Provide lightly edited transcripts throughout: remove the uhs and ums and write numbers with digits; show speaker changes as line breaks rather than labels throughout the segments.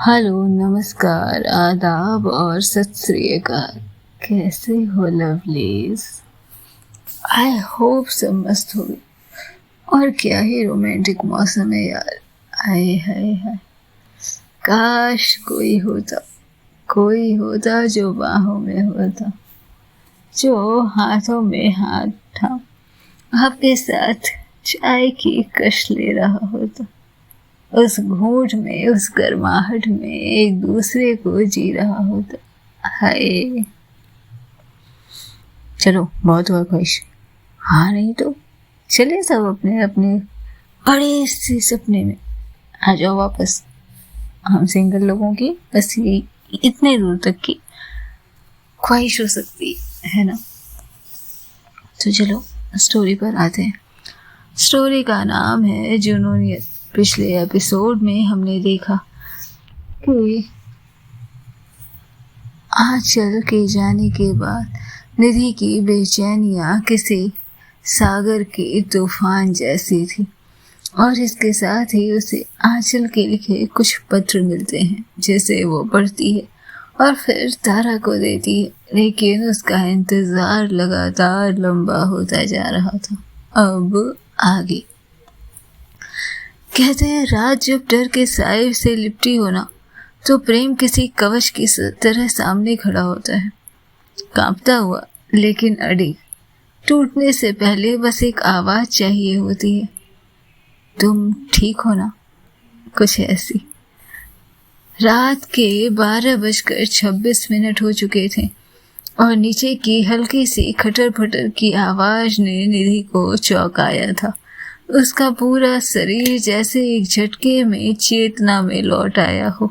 Hello, नमस्कार, आदाब और सत श्री अकाल। कैसे हो लवलीज? आई होप सब मस्त हो। और क्या ही रोमांटिक मौसम है यार। हाय हाय हाय, काश कोई होता जो बाहों में होता, जो हाथों में हाथ थाम आपके साथ चाय की कश ले रहा होता, उस घूंट में, उस गर्माहट में एक दूसरे को जी रहा होता। हाय, चलो बहुत हुआ ख्वाहिश। हाँ नहीं तो चले सब अपने अपने बड़े से सपने में। आ जाओ वापस। हम सिंगल लोगों की बस ये इतने दूर तक की ख्वाहिश हो सकती है ना। तो चलो स्टोरी पर आते हैं। स्टोरी का नाम है जुनूनियत। पिछले एपिसोड में हमने देखा कि आंचल के जाने के बाद निधि की बेचैनियां किसी सागर के तूफान जैसी थी, और इसके साथ ही उसे आंचल के लिखे कुछ पत्र मिलते हैं जिसे वो पढ़ती है और फिर तारा को देती है। लेकिन उसका इंतजार लगातार लंबा होता जा रहा था। अब आगे कहते हैं, रात जब डर के साए से लिपटी हो ना, तो प्रेम किसी कवच की तरह सामने खड़ा होता है, कांपता हुआ लेकिन अड़ी। टूटने से पहले बस एक आवाज चाहिए होती है, तुम ठीक हो ना, कुछ ऐसी। रात के 12:26 हो चुके थे और नीचे की हल्की सी खटर फटर की आवाज ने निधि को चौंकाया था। उसका पूरा शरीर जैसे एक झटके में चेतना में लौट आया हो।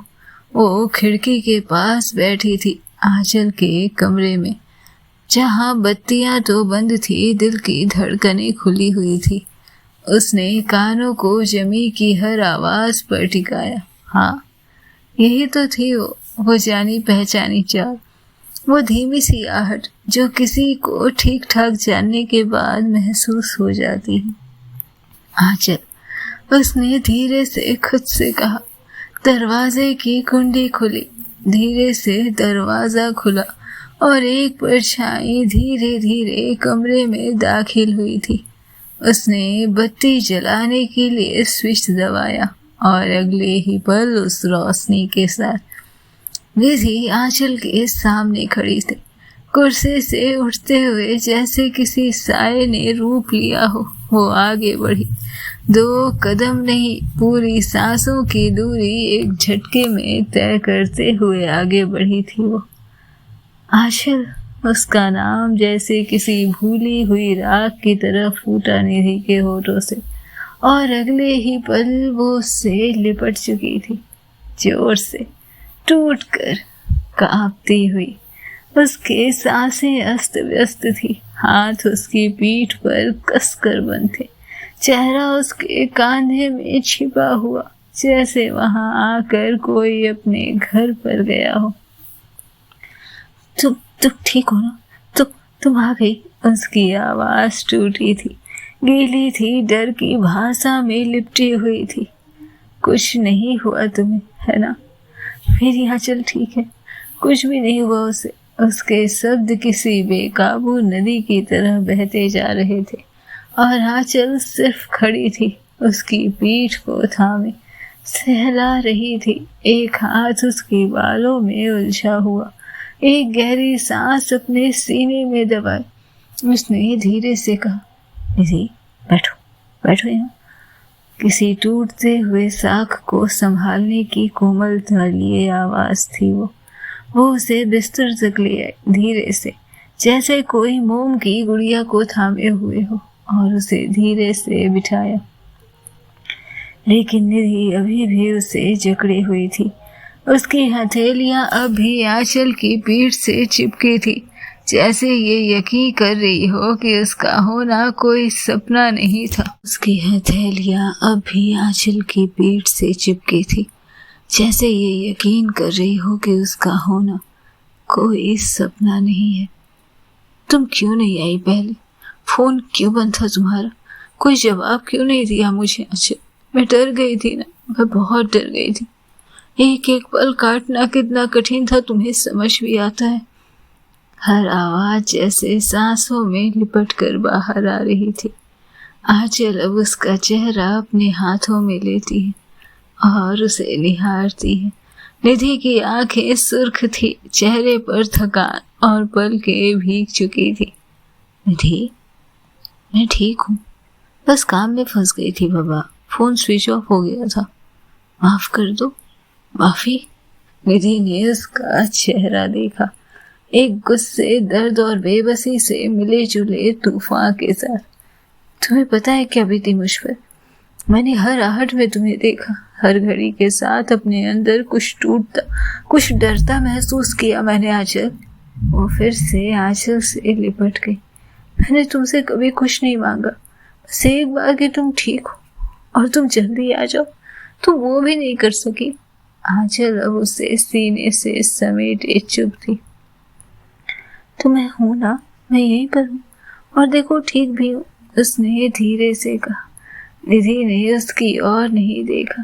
वो खिड़की के पास बैठी थी, आंचल के कमरे में, जहां बत्तियां तो बंद थी, दिल की धड़कनें खुली हुई थी। उसने कानों को जमी की हर आवाज पर टिकाया। हाँ, यही तो थी वो जानी पहचानी चाल, वो धीमी सी आहट जो किसी को ठीक ठाक जानने के बाद महसूस हो जाती है। आंचल, उसने धीरे से खुद से कहा। दरवाजे की कुंडी खुली, धीरे से दरवाजा खुला और एक परछाई धीरे धीरे कमरे में दाखिल हुई थी। उसने बत्ती जलाने के लिए स्विच दबाया और अगले ही पल उस रोशनी के साथ निधि आंचल के सामने खड़ी थी, कुर्सी से उठते हुए जैसे किसी साए ने रूप लिया हो। वो आगे बढ़ी, 2 कदम नहीं, पूरी सांसों की दूरी एक झटके में तय करते हुए आगे बढ़ी थी वो। आंचल, उसका नाम जैसे किसी भूली हुई राख की तरह फूटा निधि के होठों से, और अगले ही पल वो उससे लिपट चुकी थी, जोर से, टूटकर, कांपती हुई। उसके सांसें अस्त व्यस्त थी, हाथ उसकी पीठ पर कसकर बंद थे, चेहरा उसके कांधे में छिपा हुआ, जैसे वहां आकर कोई अपने घर पर गया हो। तुम ठीक हो ना? तुम आ गई। उसकी आवाज टूटी थी, गीली थी, डर की भाषा में लिपटी हुई थी। कुछ नहीं हुआ तुम्हें, है ना? मेरी आंचल ठीक है, कुछ भी नहीं हुआ उसे। उसके शब्द किसी बेकाबू नदी की तरह बहते जा रहे थे और आंचल सिर्फ खड़ी थी, उसकी पीठ को थामे, सहला रही थी। एक हाथ उसके बालों में उलझा हुआ, एक गहरी सांस अपने सीने में दबाई। उसने धीरे से कहा, निधि, बैठो बैठो यहाँ। किसी टूटते हुए साख को संभालने की कोमलता लिए आवाज थी वो उसे बिस्तर तक ले आई, धीरे से, जैसे कोई मोम की गुड़िया को थामे हुए हो, और उसे धीरे से बिठाया। लेकिन निधि अभी भी उसे जकड़े हुई थी। उसकी हथेलियां अब भी आंचल की पीठ से चिपकी थी, जैसे ये यकीन कर रही हो कि उसका होना कोई सपना नहीं था। उसकी हथेलियां अब भी आंचल की पीठ से चिपकी थी, जैसे ये यकीन कर रही हो कि उसका होना कोई सपना नहीं है। तुम क्यों नहीं आई पहले? फोन क्यों बंद था तुम्हारा? कोई जवाब क्यों नहीं दिया मुझे? अच्छा, मैं डर गई थी ना, मैं बहुत डर गई थी। एक एक पल काटना कितना कठिन था तुम्हें समझ भी आता है। हर आवाज जैसे सांसों में लिपट कर बाहर आ रही थी। आंचल अब उसका चेहरा अपने हाथों में लेती है और उसे निहारती है। निधि की आंखें सुर्ख थी, चेहरे पर थकान और पलकें भीग चुकी थी। निधि, मैं ठीक हूँ, बस काम में फंस गई थी बाबा, फोन स्विच ऑफ हो गया था, माफ कर दो। माफी? निधि ने उसका चेहरा देखा, एक गुस्से, दर्द और बेबसी से मिले जुले तूफान के साथ। तुम्हें पता है क्या बीती मुझ पर? मैंने हर आहट में तुम्हें देखा, हर घड़ी के साथ अपने अंदर कुछ टूटता, कुछ डरता महसूस किया मैंने। आंचल, वो फिर से आंचल से लिपट गई। मैंने तुमसे कभी कुछ नहीं मांगा, बस एक बार कि तुम ठीक हो और तुम जल्दी आ जाओ। तुम वो भी नहीं कर सकी। आंचल अब उसे सीने से समेटे चुप थी। तो मैं हूं ना, मैं यहीं पर हूँ और देखो ठीक भी हूँ, उसने धीरे से कहा। निधि ने उसकी ओर नहीं देखा,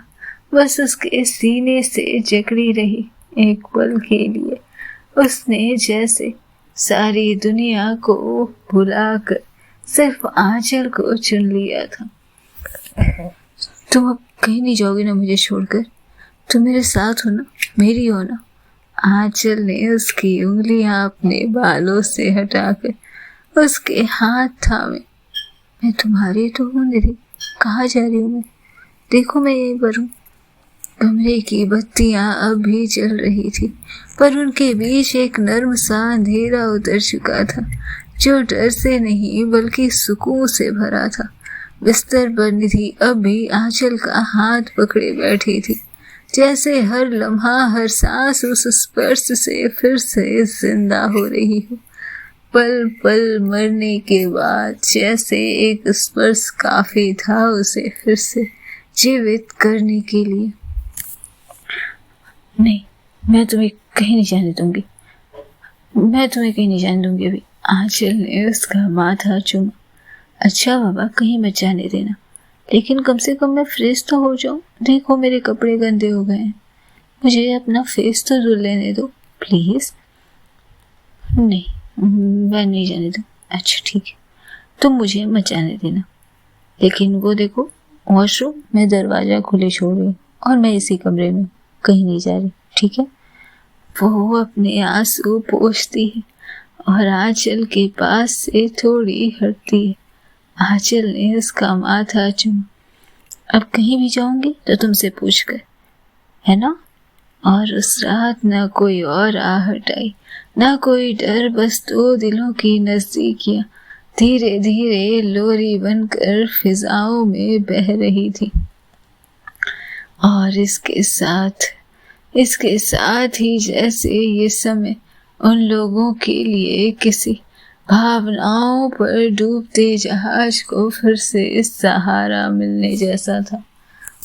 बस उसके सीने से जकड़ी रही। एक पल के लिए उसने जैसे सारी दुनिया को भुलाकर सिर्फ आंचल को चुन लिया था। तुम अब कहीं नहीं जाओगे ना मुझे छोड़कर? तुम मेरे साथ हो ना, मेरी हो ना? आंचल ने उसकी उंगलियां अपने बालों से हटाकर उसके हाथ थामे। मैं तुम्हारी तो हूँ निधि, कहाँ जा रही हूँ मैं? देखो मैं यहीं पर हूँ। कमरे की बत्तियां अब भी जल रही थी, पर उनके बीच एक नर्म सा अंधेरा उतर चुका था, जो डर से नहीं बल्कि सुकून से भरा था। बिस्तर पर निधि अब भी आंचल का हाथ पकड़े बैठी थी, जैसे हर लम्हा, हर सांस उस स्पर्श से फिर से जिंदा हो रही हो। पल पल मरने के बाद जैसे एक स्पर्श काफी था उसे फिर से जीवित करने के लिए। नहीं, मैं तुम्हें कहीं नहीं जाने दूंगी, मैं तुम्हें कहीं नहीं जाने दूंगी अभी। आंचल ने उसका माथा चूमा। अच्छा बाबा, कहीं मत जाने देना, लेकिन कम से कम मैं फ्रेश तो हो जाऊं। देखो मेरे कपड़े गंदे हो गए हैं, मुझे अपना फेस तो धुल लेने दो प्लीज। नहीं, मैं नहीं जाने दूँ। अच्छा ठीक है, तुम मुझे मत जाने देना, लेकिन वो देखो वॉशरूम, मैं दरवाजा खुले छोड़ रही हूँ और मैं इसी कमरे में कहीं नहीं जा रही, ठीक है? वो अपने आंसू पोंछती है और आंचल के पास से थोड़ी हटती है। आंचल ने उसका माथा चूमा। अब कहीं भी जाऊंगी तो तुमसे पूछ कर, है ना? और उस रात न कोई और आहट आई, न कोई डर, बस दो दिलों की नजदीकियां धीरे धीरे लोरी बनकर फिजाओं में बह रही थी। और इसके साथ ही जैसे ये समय उन लोगों के लिए किसी भावनाओं पर डूबते जहाज को फिर से सहारा मिलने जैसा था।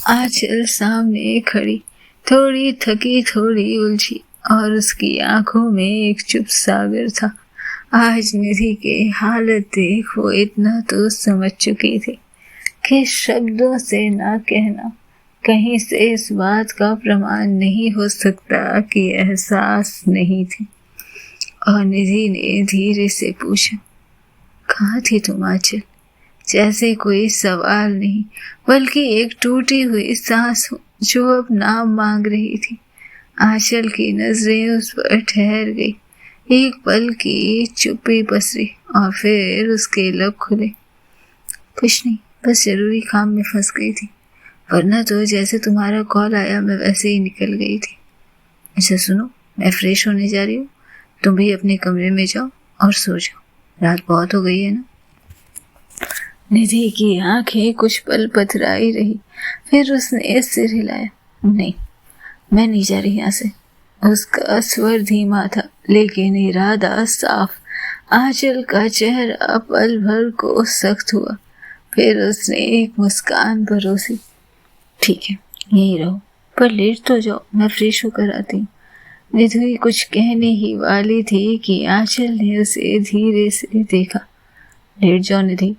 आंचल सामने खड़ी, थोड़ी थकी, थोड़ी उलझी, और उसकी आंखों में एक चुप सागर था। आज निधि के हालत देख वो इतना तो समझ चुकी थी कि शब्दों से ना कहना कहीं से इस बात का प्रमाण नहीं हो सकता कि एहसास नहीं थी। और निधि ने धीरे से पूछा, कहाँ थी तुम आंचल? जैसे कोई सवाल नहीं, बल्कि एक टूटी हुई सांस हो जो अब नाम मांग रही थी। आंचल की नजरें उस पर ठहर गई। एक पल की चुप्पी पसरी और फिर उसके लब खुले। कुछ नहीं, बस जरूरी काम में फंस गई थी, वरना तो जैसे तुम्हारा कॉल आया मैं वैसे ही निकल गई थी। अच्छा सुनो, मैं फ्रेश होने जा रही हूँ, तुम भी अपने कमरे में जाओ और सो जाओ, रात बहुत हो गई है ना। निधि की आंखें कुछ पल पथराई रही, फिर उसने सिर हिलाया। नहीं, मैं नहीं जा रही यहाँ से। उसका स्वर धीमा था लेकिन इरादा साफ। आंचल का चेहरा पल भर को सख्त हुआ, फिर उसने एक मुस्कान परोसी। ठीक है, यहीं रहो, पर लेट तो जाओ, मैं फ्रेश होकर आती हूँ। निधि कुछ कहने ही वाली थी कि आंचल ने उसे धीरे से देखा। लेट जाओ निधि।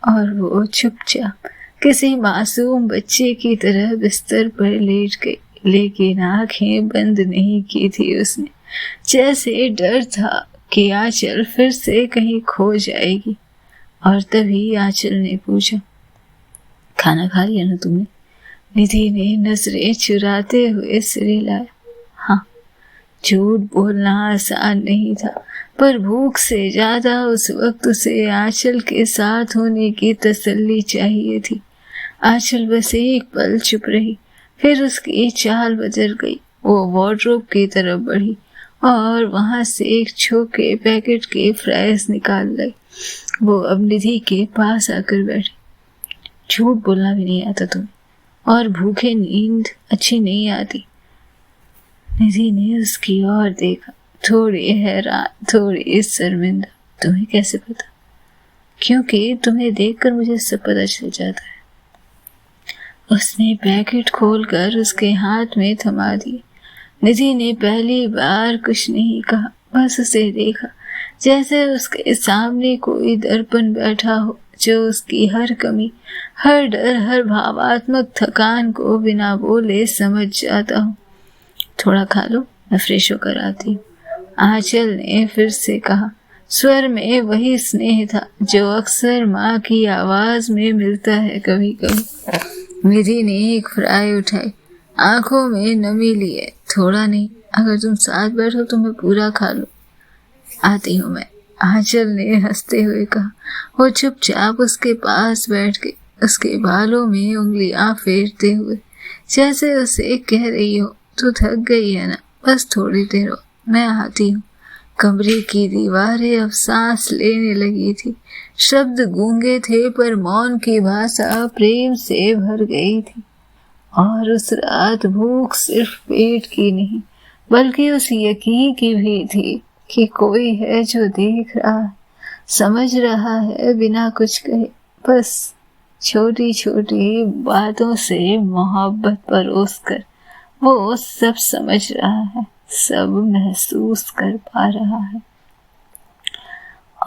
और वो चुपचाप किसी मासूम बच्चे की तरह बिस्तर पर लेट गई। लेकिन आंखें बंद नहीं की थी उसने, जैसे डर था कि आंचल फिर से कहीं खो जाएगी। और तभी आंचल ने पूछा, खाना खा लिया ना तुमने? निधि ने नजरें चुराते हुए सिर हिलाया। हाँ। झूठ बोलना आसान नहीं था, पर भूख से ज्यादा उस वक्त उसे आंचल के साथ होने की तसल्ली चाहिए थी। आंचल बस एक पल चुप रही, फिर उसकी चाल बदल गई। वो वार्डरोब की तरफ बढ़ी और वहां से एक छोटे पैकेट के फ्राइज निकाल लाई। वो अब निधि के पास आकर बैठी। झूठ बोलना भी नहीं आता तुम्हें, और भूखे नींद अच्छी नहीं आती। निधि ने उसकी ओर देखा, थोड़ी हैरान, थोड़ी शर्मिंदा। तुम्हें कैसे पता? क्योंकि तुम्हें देखकर मुझे सब पता चल जाता है। उसने पैकेट खोलकर उसके हाथ में थमा दिया। निधि ने पहली बार कुछ नहीं कहा, बस उसे देखा, जैसे उसके सामने कोई दर्पण बैठा हो जो उसकी हर कमी, हर डर, हर भावात्मक थकान को बिना बोले समझ जाता हो। थोड़ा खा लो, मैं फ्रेश होकर आती हूँ, आंचल ने फिर से कहा। स्वर में वही स्नेह था जो अक्सर माँ की आवाज में मिलता है कभी कभी। निधि ने एक फ्राई उठाई, आंखों में नमी लिए। थोड़ा नहीं, अगर तुम साथ बैठो तो मैं पूरा खा लूं। आती हूँ मैं, आंचल ने हंसते हुए कहा। वो चुपचाप उसके पास बैठ गई, उसके बालों में उंगलियां फेरते हुए, जैसे उसे कह रही हो, तू थक गई है ना, बस थोड़ी देर हो, मैं आती हूँ। कमरे की दीवारें अब सांस लेने लगी थी। शब्द गूंगे थे, पर मौन की भाषा प्रेम से भर गई थी। और उस रात भूख सिर्फ पेट की नहीं, बल्कि उस यकीन की भी थी कि कोई है जो देख रहा है, समझ रहा है बिना कुछ कहे। बस छोटी छोटी बातों से मोहब्बत परोस कर वो सब समझ रहा है, सब महसूस कर पा रहा है।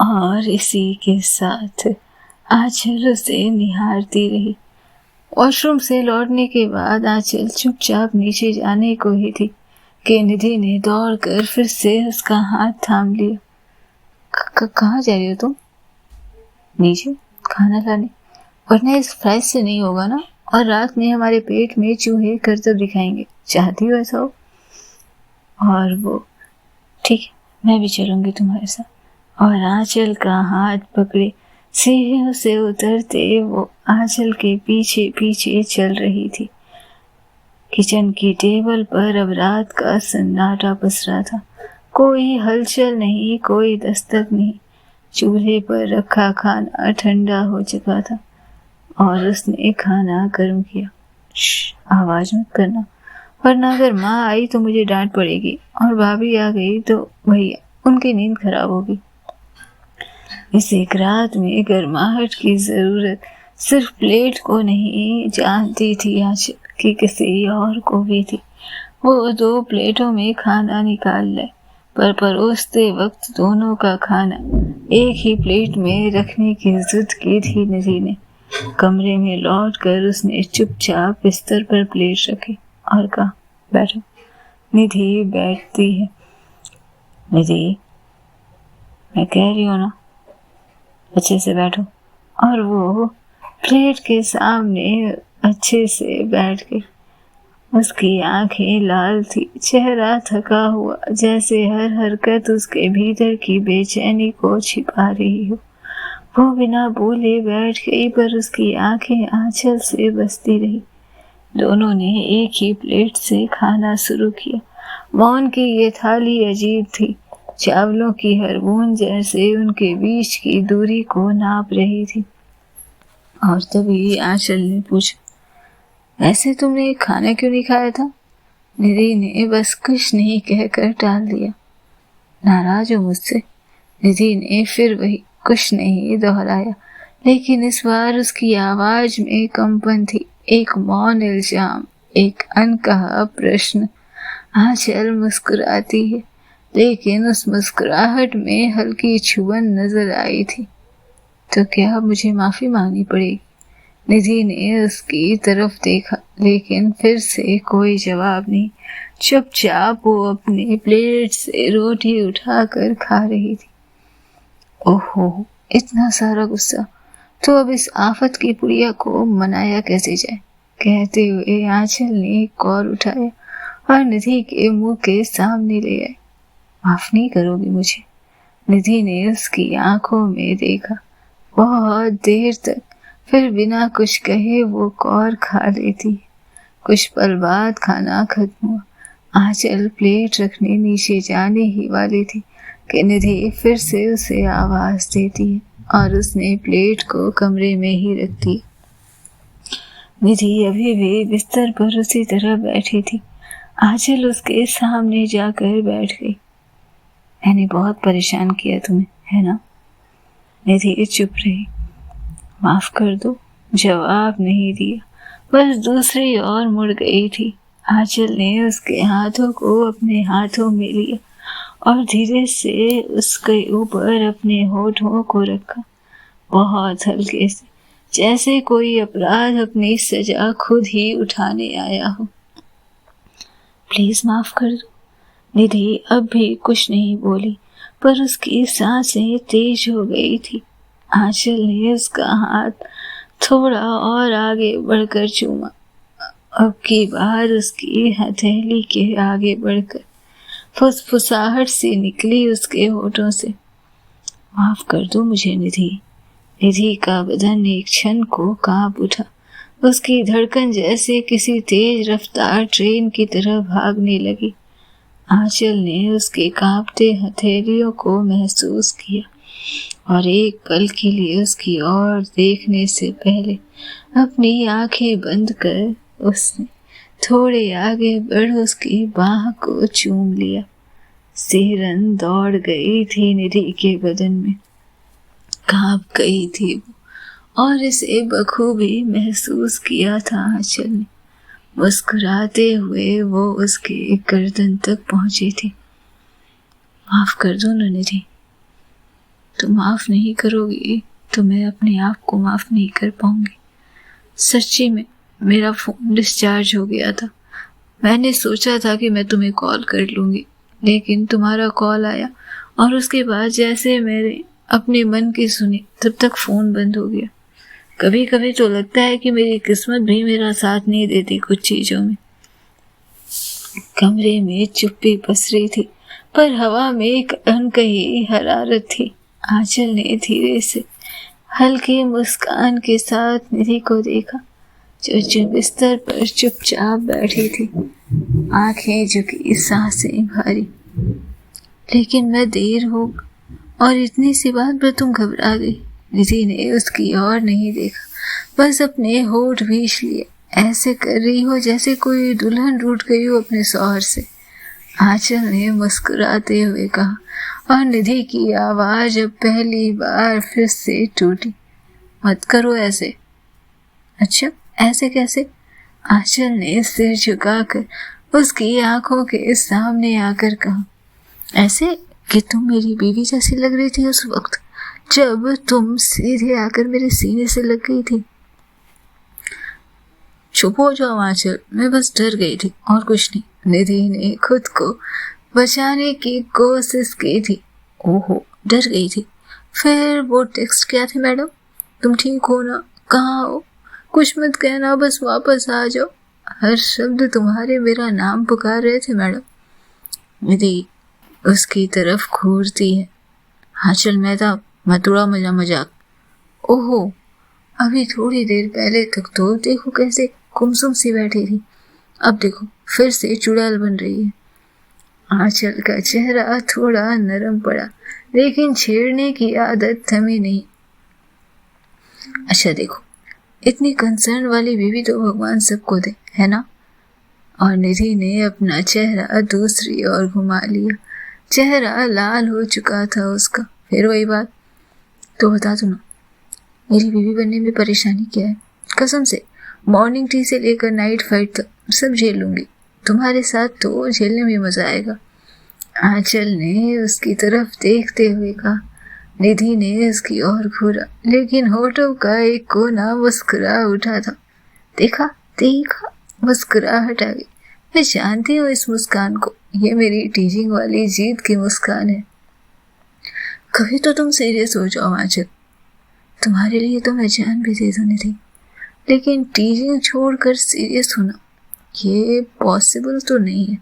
और इसी के साथ आंचल उसे निहारती रही। वॉशरूम से लौटने के बाद आंचल चुपचाप नीचे जाने को ही थी कि निधि ने दौड़कर फिर से उसका हाथ थाम लिया। कहाँ जा रही हो तुम? नीचे खाना लाने, वरना इस फ्राइज से नहीं होगा ना, और रात में हमारे पेट में चूहे करतब दिखाएंगे। चाहती हो ऐसा हो? और वो, ठीक है, मैं भी चलूंगी तुम्हारे साथ। और आंचल का हाथ पकड़े सीढ़ियों से उतरते वो आंचल के पीछे पीछे चल रही थी। किचन की टेबल पर अब रात का सन्नाटा पसरा था। कोई हलचल नहीं, कोई दस्तक नहीं। चूल्हे पर रखा खाना ठंडा हो चुका था और उसने खाना गर्म किया। आवाज मत करना, वरना अगर माँ आई तो मुझे डांट पड़ेगी, और भाभी आ गई तो भैया, उनकी नींद खराब होगी। इस एक रात में गर्माहट की जरूरत सिर्फ प्लेट को नहीं जानती थी आंचल, कि किसी और को भी थी। वो 2 प्लेटों में खाना निकाल ले, पर परोसते वक्त दोनों का खाना एक ही प्लेट में रखने की जिद की थी निधि ने। कमरे में लौटकर उसने चुपचाप बिस्तर पर प्लेट रखी और कहा, बैठो। निधि बैठती है। निधि, मैं कह रही हूँ ना, अच्छे से बैठो। और वो प्लेट के सामने अच्छे से बैठ गई। उसकी आंखें लाल थी, चेहरा थका हुआ, जैसे हर हरकत उसके भीतर की बेचैनी को छिपा रही हो। वो बिना बोले बैठ गई, पर उसकी आंखें आंचल से बसती रही। दोनों ने एक ही प्लेट से खाना शुरू किया। मौन की ये थाली अजीब थी, चावलों की हर बूंद जैसे उनके बीच की दूरी को नाप रही थी। और तभी आंचल ने पूछा, ऐसे तुमने खाना क्यों नहीं खाया था? निधि ने बस कुछ नहीं कहकर टाल दिया। नाराज हो मुझसे? निधि ने फिर वही कुछ नहीं दोहराया, लेकिन इस बार उसकी आवाज में कंपन थी, एक मौन इल्जाम, एक अनकहा प्रश्न। आंचल मुस्कुराती है, लेकिन उस मुस्कुराहट में हल्की छुबन नजर आई थी। तो क्या मुझे माफी मांगनी पड़ेगी? निधि ने उसकी तरफ देखा, लेकिन फिर से कोई जवाब नहीं। चुपचाप वो अपनी प्लेट से रोटी उठाकर खा रही थी। ओहो, इतना सारा गुस्सा! तो अब इस आफत की पुड़िया को मनाया कैसे जाए? कहते हुए आंचल ने एक कौर उठाया और निधि के मुंह के सामने ले आए। माफ नहीं करोगी मुझे? निधि ने उसकी आंखों में देखा बहुत देर तक, फिर बिना कुछ कहे वो कौर खा लेती। कुछ पल बाद खाना खत्म हुआ। आंचल प्लेट रखने नीचे जाने ही वाली थी कि निधि फिर से उसे आवाज देती है और उसने प्लेट को कमरे में ही रख दी। निधि अभी भी बिस्तर पर उसी तरह बैठी थी। आंचल उसके सामने जाकर बैठ गई। मैंने बहुत परेशान किया तुम्हें, है ना? निधि चुप रही। माफ कर दो, जवाब नहीं दिया, बस दूसरी ओर मुड़ गई थी। आंचल ने उसके हाथों को अपने हाथों में लिया और धीरे से उसके ऊपर अपने होठों को रखा, बहुत हल्के से, जैसे कोई अपराध अपनी सजा खुद ही उठाने आया हो। प्लीज माफ कर दो। निधि अब भी कुछ नहीं बोली, पर उसकी सांसें तेज हो गई थी। आंचल ने उसका हाथ थोड़ा और आगे बढ़कर चूमा। अब की बार उसकी हथेली के आगे बढ़कर फुसफुसाहट सी निकली उसके होठों से। माफ कर दो मुझे निधि। निधि का बदन एक क्षण को कांप उठा। उसकी धड़कन जैसे किसी तेज रफ्तार ट्रेन की तरह भागने लगी। आंचल ने उसके कांपते हथेलियों को महसूस किया और एक पल के लिए उसकी ओर देखने से पहले अपनी आंखें बंद कर उसने थोड़े आगे बढ़ उसकी बाह को चूम लिया। सिहरन दौड़ गई थी निधि के बदन में, कांप गई थी वो, और इसे बखूबी महसूस किया था आंचल ने। मुस्कुराते हुए वो उसके गर्दन तक पहुंची थी। माफ कर दो ना निधि। तुम माफ नहीं करोगी तो मैं अपने आप को माफ नहीं कर पाऊंगी। सच्ची में मेरा फोन डिस्चार्ज हो गया था। मैंने सोचा था कि मैं तुम्हें कॉल कर लूंगी, लेकिन तुम्हारा कॉल आया और उसके बाद जैसे मैंने अपने मन की सुनी तब तक फोन बंद हो गया। कभी कभी तो लगता है कि मेरी किस्मत भी मेरा साथ नहीं देती कुछ चीजों में। कमरे में चुप्पी पसरी थी, पर हवा में एक अनकही हरारत थी। आंचल ने धीरे से हल्की मुस्कान के साथ निधि को देखा, जो बिस्तर पर चुपचाप बैठी थी, आंखें झुकी, सांसें भारी। लेकिन मैं देर हो और इतनी सी बात पर तुम घबरा गई। निधि ने उसकी ओर नहीं देखा, बस अपने होठ भींच लिए, ऐसे कर रही हो जैसे कोई दुल्हन रूठ गई हो अपने शौहर से। आंचल ने मुस्कुराते हुए कहा और निधि की आवाज अब पहली बार फिर से टूटी। मत करो ऐसे। अच्छा, ऐसे कैसे? आंचल ने सिर झुकाकर उसकी आंखों के सामने आकर कहा, ऐसे कि तुम मेरी बीवी जैसी लग रही थी उस वक्त जब तुम सीधे आकर मेरे सीने से लग गई थी। चुप हो जाओ आंचल, मैं बस डर गई थी और कुछ नहीं। निधि ने खुद को बचाने की कोशिश की थी। ओहो, डर गई थी। फिर वो टेक्स्ट क्या थे मैडम? तुम ठीक हो ना? कहाँ हो? कुछ मत कहना, बस वापस आ जाओ। हर शब्द तुम्हारे मेरा नाम पुकार रहे थे मैडम। निधि उसकी तरफ घूरती है। आंचल मेहता, मत उड़ा मजाक। ओहो, अभी थोड़ी देर पहले तक तो देखो कैसे गुमसुम सी बैठी थी, अब देखो फिर से चुड़ैल बन रही है। आंचल का चेहरा थोड़ा नरम पड़ा, लेकिन छेड़ने की आदत थमी नहीं। अच्छा देखो, इतनी कंसर्न वाली बीवी तो भगवान सबको दे, है ना? और निधि ने अपना चेहरा दूसरी ओर घुमा लिया। चेहरा लाल हो चुका था उसका। फिर वही बात, तो बता दो ना, मेरी बीवी बनने में परेशानी क्या है? कसम से, मॉर्निंग टी से लेकर नाइट फाइट तक सब झेल लूंगी। तुम्हारे साथ तो झेलने में मजा आएगा। आंचल ने उसकी तरफ देखते हुए कहा। निधि ने उसकी ओर घूरा, लेकिन होठों का एक कोना मुस्कुरा उठा था। देखा देखा, मुस्कुराहट आ गई। मैं जानती हूँ इस मुस्कान को, ये मेरी टीजिंग वाली जीत की मुस्कान है। कभी तो तुम सीरियस हो जाओ आंचल, तुम्हारे लिए तो मैं जान भी दे दूँ निधि, लेकिन टीजिंग छोड़कर सीरियस होना ये पॉसिबल तो नहीं है।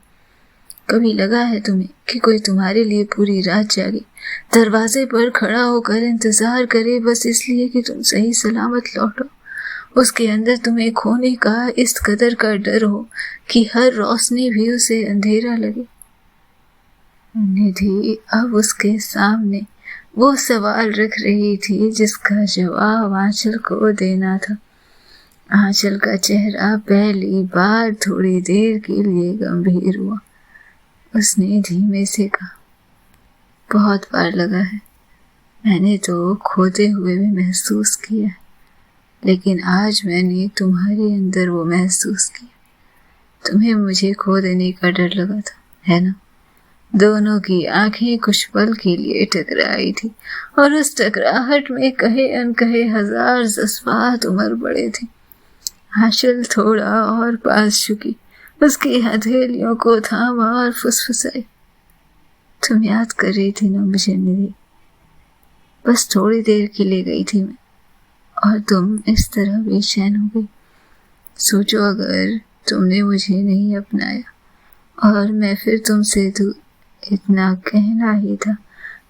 कभी लगा है तुम्हें कि कोई तुम्हारे लिए पूरी रात जागे, दरवाजे पर खड़ा होकर इंतजार करे बस इसलिए कि तुम सही सलामत लौटो? उसके अंदर तुम्हें खोने का इस कदर का डर हो कि हर रोशनी भी उसे अंधेरा लगे। निधि अब उसके सामने वो सवाल रख रही थी जिसका जवाब आंचल को देना था। आंचल का चेहरा पहली बार थोड़ी देर के लिए गंभीर हुआ। उसने धीमे से कहा, बहुत बार लगा है, मैंने तो खोते हुए भी महसूस किया है, लेकिन आज मैंने तुम्हारे अंदर वो महसूस किया। तुम्हें मुझे खो देने का डर लगा था, है ना? दोनों की आंखें कुछ पल के लिए टकराई थी और उस टकराहट में कहे अनकहे हजार जज्बात उमड़ पड़े थे। आंचल थोड़ा और पास झुकी, उसकी हथेलियों को थामा और फुसफुसाई, तुम याद कर रही थी ना मुझे निधि? बस थोड़ी देर के लिए गई थी मैं, और तुम इस तरह बेचैन हो गई। सोचो अगर तुमने मुझे नहीं अपनाया और मैं फिर तुमसे दूर। इतना कहना ही था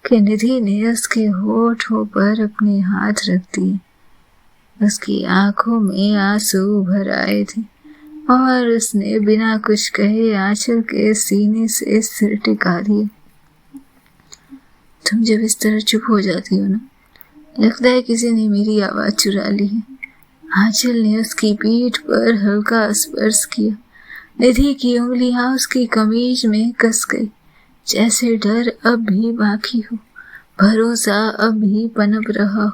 कि निधि ने उसके होठों पर अपने हाथ रख दिए। उसकी आंखों में आंसू भर आए थे और उसने बिना कुछ कहे आंचल के सीने से सिर टिका दिए। तुम जब इस तरह चुप हो जाती हो ना, लगता है किसी ने मेरी आवाज चुरा ली है। आंचल ने उसकी पीठ पर हल्का स्पर्श किया। निधि की उंगलियां उसकी कमीज में कस गई, जैसे डर अब भी बाकी हो, भरोसा अब भी पनप रहा हो।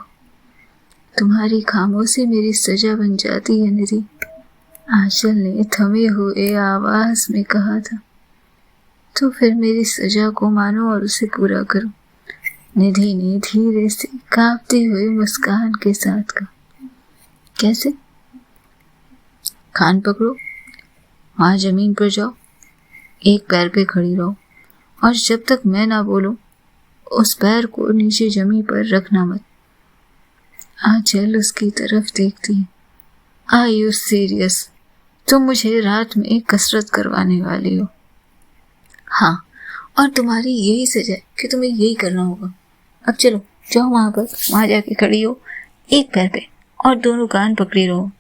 तुम्हारी खामोशी मेरी सजा बन जाती है निधि, आंचल ने थमे हुए आवाज में कहा था। तो फिर मेरी सजा को मानो और उसे पूरा करो, निधि ने धीरे से कांपती हुई मुस्कान के साथ कहा। कैसे? कान पकड़ो, वहां जमीन पर जाओ, एक पैर पे खड़ी रहो और जब तक मैं ना बोलूं उस पैर को नीचे जमीन पर रखना मत। आंचल उसकी तरफ देखती है। Are you serious? तुम मुझे रात में कसरत करवाने वाली हो? हाँ, और तुम्हारी यही सजा है कि तुम्हें यही करना होगा। अब चलो जाओ वहां पर, वहां जाके खड़ी हो एक पैर पे और दोनों कान पकड़े रहो।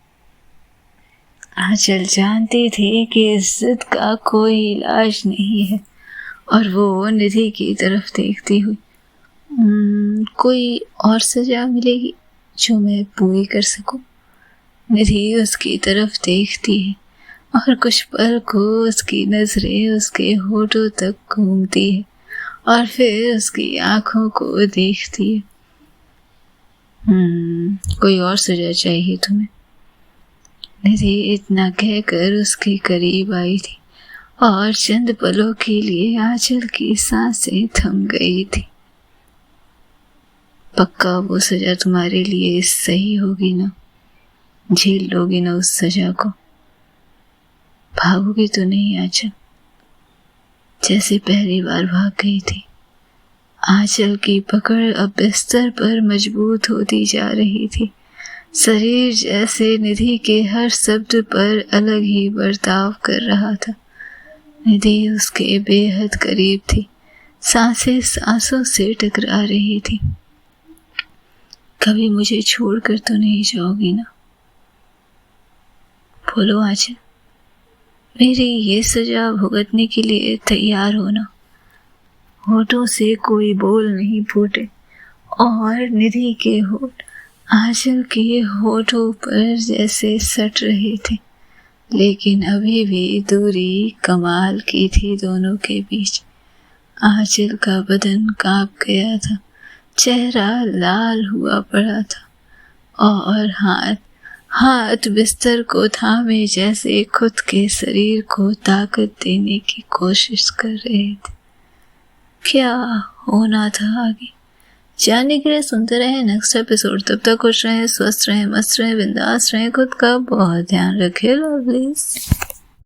आंचल जानती थी कि इज्जत का कोई इलाज नहीं है और वो निधि की तरफ देखती हुई, कोई और सजा मिलेगी जो मैं पूरी कर सकूं? निधि उसकी तरफ देखती है और कुछ पल को उसकी नजरें उसके होठों तक घूमती है और फिर उसकी आंखों को देखती है। कोई और सजा चाहिए तुम्हें? निधि इतना कहकर उसके करीब आई थी और चंद पलों के लिए आंचल की सांसें थम गई थी। पक्का वो सजा तुम्हारे लिए सही होगी ना? झेल लोगी ना उस सजा को? भागोगी तो नहीं आंचल, जैसे पहली बार भाग गई थी? आंचल की पकड़ अब बिस्तर पर मजबूत होती जा रही थी। शरीर जैसे निधि के हर शब्द पर अलग ही बर्ताव कर रहा था। निधि उसके बेहद करीब थी, सांसें सांसों से टकरा रही थी। कभी मुझे छोड़कर तो नहीं जाओगी ना? बोलो आंचल, मेरी ये सजा भुगतने के लिए तैयार हो ना? होठों से कोई बोल नहीं फूटे और निधि के होठ आंचल के होठों पर जैसे सट रहे थे, लेकिन अभी भी दूरी कमाल की थी दोनों के बीच। आंचल का बदन कांप गया था, चेहरा लाल हुआ पड़ा था और हाथ बिस्तर को थामे जैसे खुद के शरीर को ताकत देने की कोशिश कर रहे थे। क्या होना था आगे जानने के लिए सुनते रहे नेक्स्ट एपिसोड। तब तक खुश रहें, स्वस्थ रहें, मस्त रहें, बिंदास रहें, खुद का बहुत ध्यान रखें। लवलीज।